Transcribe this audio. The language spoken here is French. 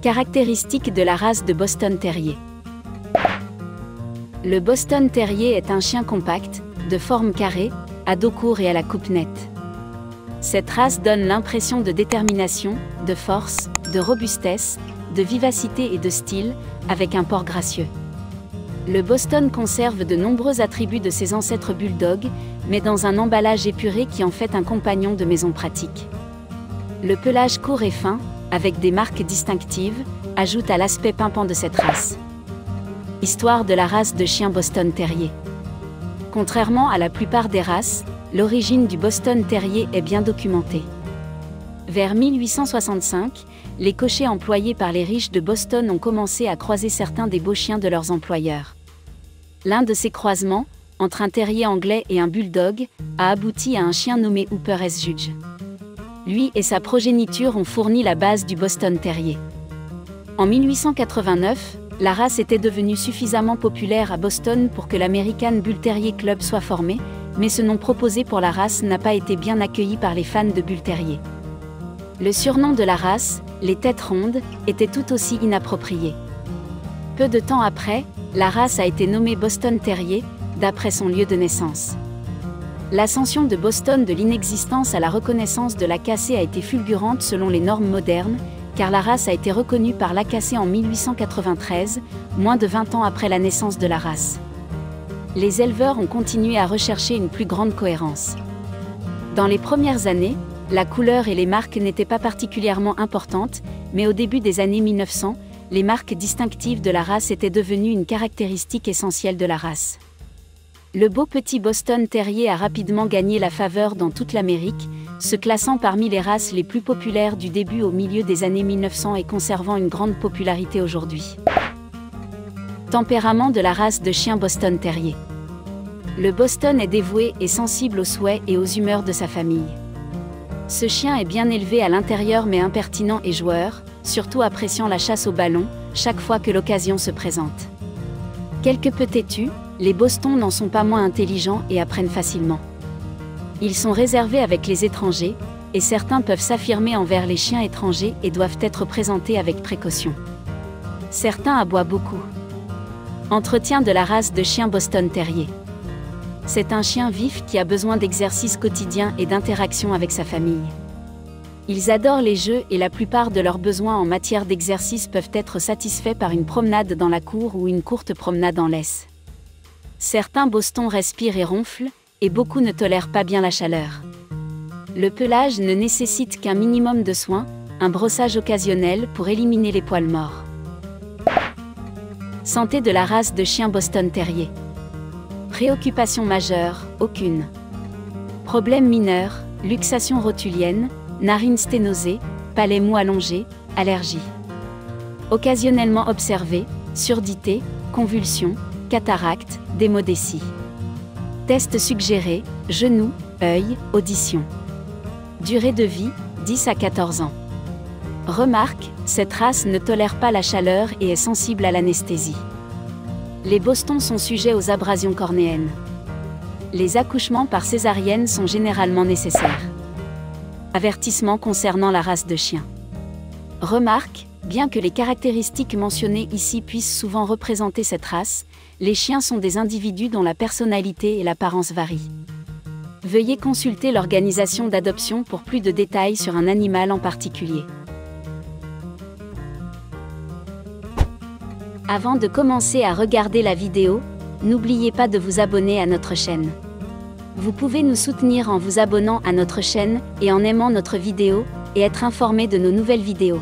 Caractéristiques de la race de Boston Terrier. Le Boston Terrier est un chien compact, de forme carrée, à dos court et à la coupe nette. Cette race donne l'impression de détermination, de force, de robustesse, de vivacité et de style, avec un port gracieux. Le Boston conserve de nombreux attributs de ses ancêtres bulldogs, mais dans un emballage épuré qui en fait un compagnon de maison pratique. Le pelage court et fin, avec des marques distinctives, ajoute à l'aspect pimpant de cette race. Histoire de la race de chien Boston Terrier. Contrairement à la plupart des races, l'origine du Boston Terrier est bien documentée. Vers 1865, les cochers employés par les riches de Boston ont commencé à croiser certains des beaux chiens de leurs employeurs. L'un de ces croisements, entre un terrier anglais et un bulldog, a abouti à un chien nommé Hooper S. Judge. Lui et sa progéniture ont fourni la base du Boston Terrier. En 1889, la race était devenue suffisamment populaire à Boston pour que l'American Bull Terrier Club soit formé, mais ce nom proposé pour la race n'a pas été bien accueilli par les fans de Bull Terrier. Le surnom de la race, les têtes rondes, était tout aussi inapproprié. Peu de temps après, la race a été nommée Boston Terrier, d'après son lieu de naissance. L'ascension de Boston de l'inexistence à la reconnaissance de l'AKC a été fulgurante selon les normes modernes, car la race a été reconnue par l'AKC en 1893, moins de 20 ans après la naissance de la race. Les éleveurs ont continué à rechercher une plus grande cohérence. Dans les premières années, la couleur et les marques n'étaient pas particulièrement importantes, mais au début des années 1900, les marques distinctives de la race étaient devenues une caractéristique essentielle de la race. Le beau petit Boston Terrier a rapidement gagné la faveur dans toute l'Amérique, se classant parmi les races les plus populaires du début au milieu des années 1900 et conservant une grande popularité aujourd'hui. Tempérament de la race de chien Boston Terrier. Le Boston est dévoué et sensible aux souhaits et aux humeurs de sa famille. Ce chien est bien élevé à l'intérieur mais impertinent et joueur, surtout appréciant la chasse au ballon, chaque fois que l'occasion se présente. Quelque peu têtus, les Bostons n'en sont pas moins intelligents et apprennent facilement. Ils sont réservés avec les étrangers, et certains peuvent s'affirmer envers les chiens étrangers et doivent être présentés avec précaution. Certains aboient beaucoup. Entretien de la race de chien Boston Terrier. C'est un chien vif qui a besoin d'exercice quotidien et d'interaction avec sa famille. Ils adorent les jeux et la plupart de leurs besoins en matière d'exercice peuvent être satisfaits par une promenade dans la cour ou une courte promenade en laisse. Certains Bostons respirent et ronflent, et beaucoup ne tolèrent pas bien la chaleur. Le pelage ne nécessite qu'un minimum de soins, un brossage occasionnel pour éliminer les poils morts. Santé de la race de chien Boston Terrier. Préoccupation majeure, aucune. Problèmes mineurs, luxation rotulienne, narines sténosées, palais mou allongé, allergie. Occasionnellement observé, surdité, convulsions, cataracte, démodécie. Test suggéré, genoux, œil, audition. Durée de vie, 10 à 14 ans. Remarque, cette race ne tolère pas la chaleur et est sensible à l'anesthésie. Les Bostons sont sujets aux abrasions cornéennes. Les accouchements par césarienne sont généralement nécessaires. Avertissement concernant la race de chien. Remarque, bien que les caractéristiques mentionnées ici puissent souvent représenter cette race, les chiens sont des individus dont la personnalité et l'apparence varient. Veuillez consulter l'organisation d'adoption pour plus de détails sur un animal en particulier. Avant de commencer à regarder la vidéo, n'oubliez pas de vous abonner à notre chaîne. Vous pouvez nous soutenir en vous abonnant à notre chaîne et en aimant notre vidéo, et être informé de nos nouvelles vidéos.